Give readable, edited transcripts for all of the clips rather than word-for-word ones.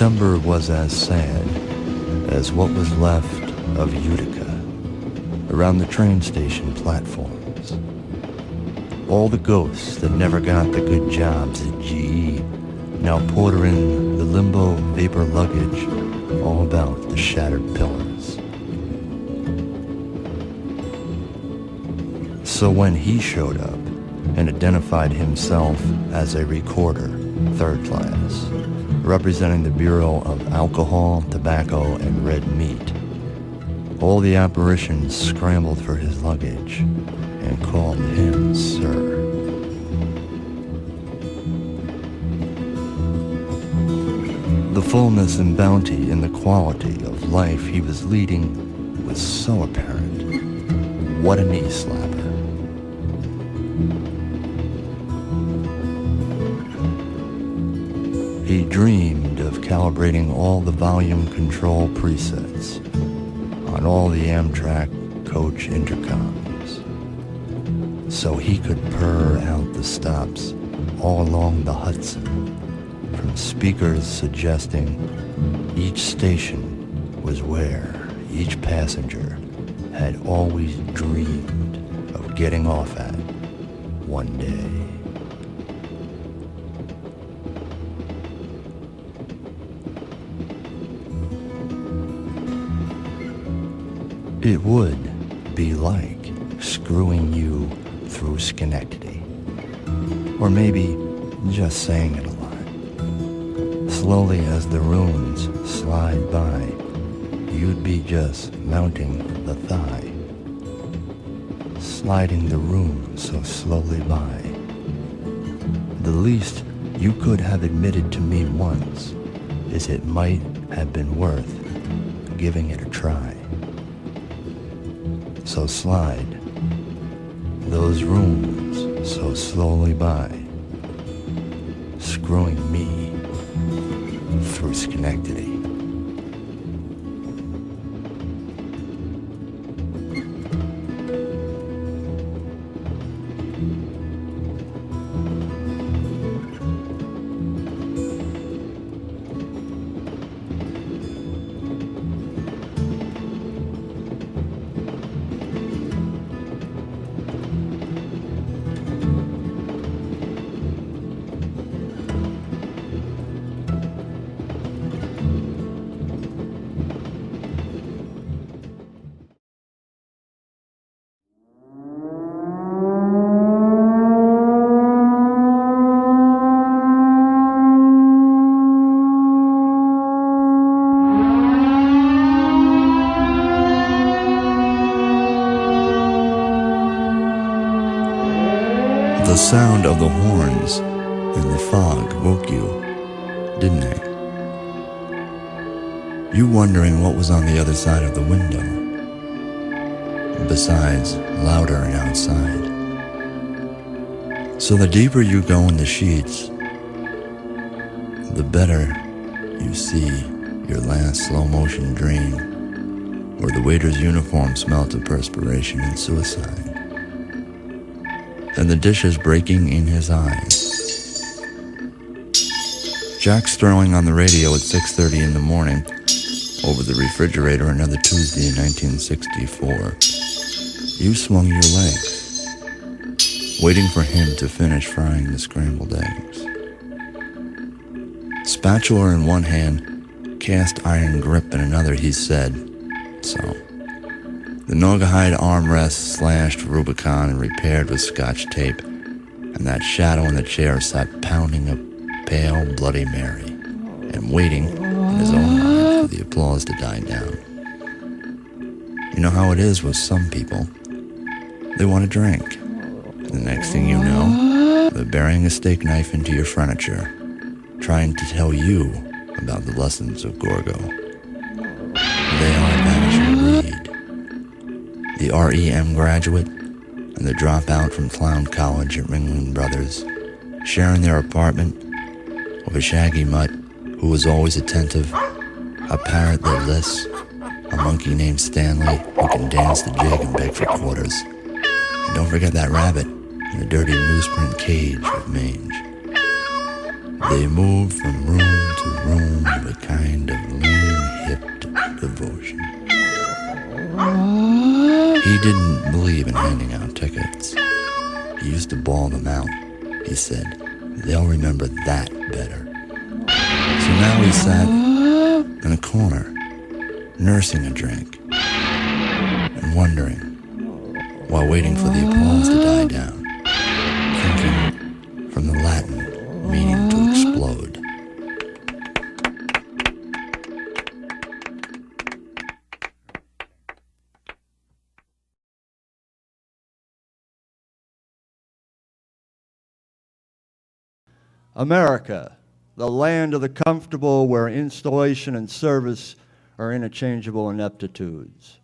December was as sad as what was left of Utica around the train station platforms. All the ghosts that never got the good jobs at GE now portering the limbo vapor luggage all about the shattered pillars. So when he showed up and identified himself as a recorder, third class, representing the Bureau of Alcohol, Tobacco, and Red Meat, all the apparitions scrambled for his luggage and called him Sir. The fullness and bounty in the quality of life he was leading was so apparent. What a knee slapper. He dreamed of calibrating all the volume control presets on all the Amtrak coach intercoms so he could purr out the stops all along the Hudson from speakers suggesting each station was where each passenger had always dreamed of getting off at one day. It would be like screwing you through Schenectady. Or maybe just saying it a lot. Slowly as the runes slide by, you'd be just mounting the thigh, sliding the rune so slowly by. The least you could have admitted to me once is it might have been worth giving it a try. So slide those runes so slowly by, screwing me through Schenectady. The sound of the horns in the fog woke you, didn't they? You wondering what was on the other side of the window, besides louder and outside. So the deeper you go in the sheets, the better you see your last slow-motion dream, where the waiter's uniform smelt of perspiration and suicide. And the dishes breaking in his eyes. Jack's throwing on the radio at 6:30 in the morning over the refrigerator another Tuesday in 1964. You swung your legs, waiting for him to finish frying the scrambled eggs. Spatula in one hand, cast iron grip in another, he said, so. The Naugahyde armrest slashed Rubicon and repaired with Scotch tape, and that shadow in the chair sat pounding a pale Bloody Mary and waiting in his own mind for the applause to die down. You know how it is with some people. They want a drink. And the next thing you know, they're burying a steak knife into your furniture, trying to tell you about the lessons of Gorgo. They are Vanishing Reed, the REM graduate, and the dropout from Clown College at Ringling Brothers, sharing their apartment with a shaggy mutt who was always attentive, a parrot that lists, a monkey named Stanley who can dance the jig and beg for quarters. And don't forget that rabbit in the dirty newsprint cage with mange. They moved from room to roam with a kind of lean-hipped devotion. He didn't believe in handing out tickets. He used to bawl them out. He said, they'll remember that better. So now he sat in a corner, nursing a drink, and wondering, while waiting for the applause to die down, thinking from the Latin meaning to explode. America, the land of the comfortable where installation and service are interchangeable ineptitudes.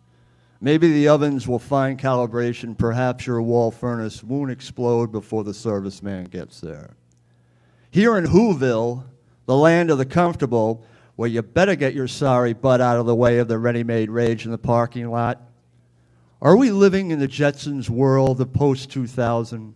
Maybe the ovens will find calibration, perhaps your wall furnace won't explode before the serviceman gets there. Here in Whoville, the land of the comfortable, where you better get your sorry butt out of the way of the ready-made rage in the parking lot. Are we living in the Jetsons world of post-2000?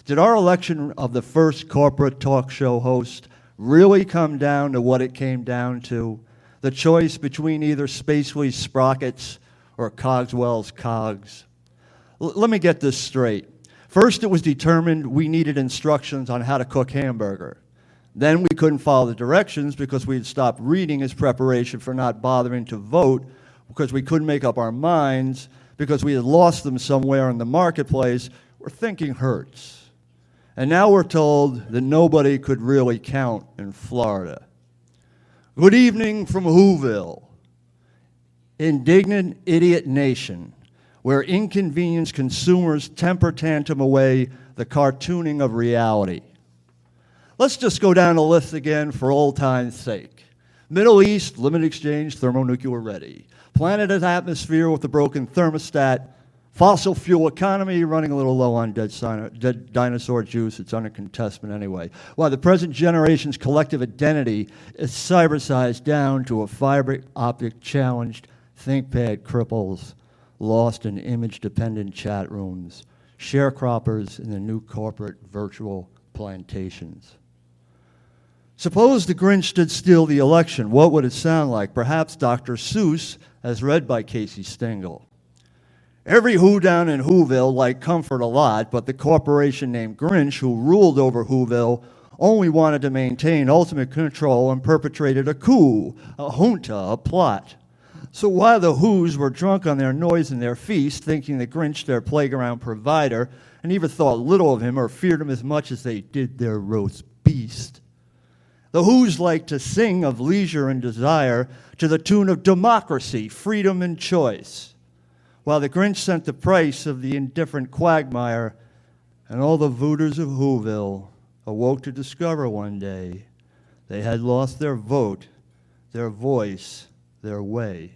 Did our election of the first corporate talk show host really come down to what it came down to? The choice between either Spacely's sprockets or Cogswell's cogs? Let me get this straight. First, it was determined we needed instructions on how to cook hamburger. Then we couldn't follow the directions because we had stopped reading as preparation for not bothering to vote because we couldn't make up our minds because we had lost them somewhere in the marketplace where thinking hurts. And now we're told that nobody could really count in Florida. Good evening from Whoville, indignant idiot nation, where inconvenienced consumers temper tantrum away the cartooning of reality. Let's just go down the list again for old time's sake. Middle East, limited exchange, thermonuclear ready. Planet and atmosphere with a broken thermostat. Fossil fuel economy running a little low on dead dinosaur juice. It's under contestment anyway. While the present generation's collective identity is cybersized down to a fiber optic challenged ThinkPad cripples lost in image-dependent chat rooms, sharecroppers in the new corporate virtual plantations. Suppose the Grinch did steal the election. What would it sound like? Perhaps Dr. Seuss, as read by Casey Stengel. Every who down in Whoville liked comfort a lot, but the corporation named Grinch, who ruled over Whoville, only wanted to maintain ultimate control and perpetrated a coup, a junta, a plot. So while the Whos were drunk on their noise and their feast, thinking the Grinch their playground provider, and either thought little of him or feared him as much as they did their roast beast, the Whos liked to sing of leisure and desire to the tune of democracy, freedom, and choice, while the Grinch sent the price of the indifferent quagmire, and all the vooters of Whoville awoke to discover one day they had lost their vote, their voice, their way.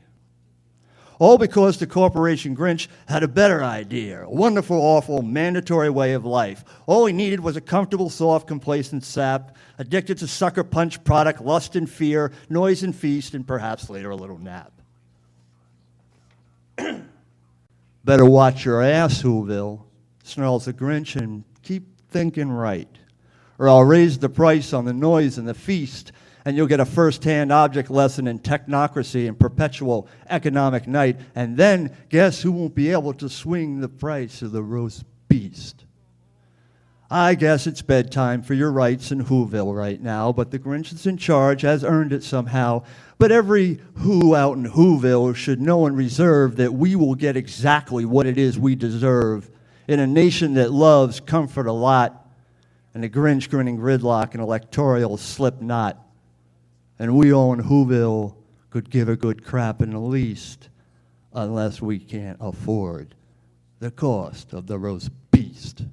All because the corporation Grinch had a better idea, a wonderful, awful, mandatory way of life. All he needed was a comfortable, soft, complacent sap, addicted to sucker punch product, lust and fear, noise and feast, and perhaps later a little nap. Better watch your ass, Whoville, snarls the Grinch, and keep thinking right. Or I'll raise the price on the noise and the feast, and you'll get a first-hand object lesson in technocracy and perpetual economic night. And then, guess who won't be able to swing the price of the roast beast? I guess it's bedtime for your rights in Whoville right now, but the Grinch is in charge, has earned it somehow. But every who out in Whoville should know and reserve that we will get exactly what it is we deserve in a nation that loves comfort a lot, and the Grinch grinning gridlock and electoral slip knot. And we all in Whoville could give a good crap in the least, unless we can't afford the cost of the roast beast.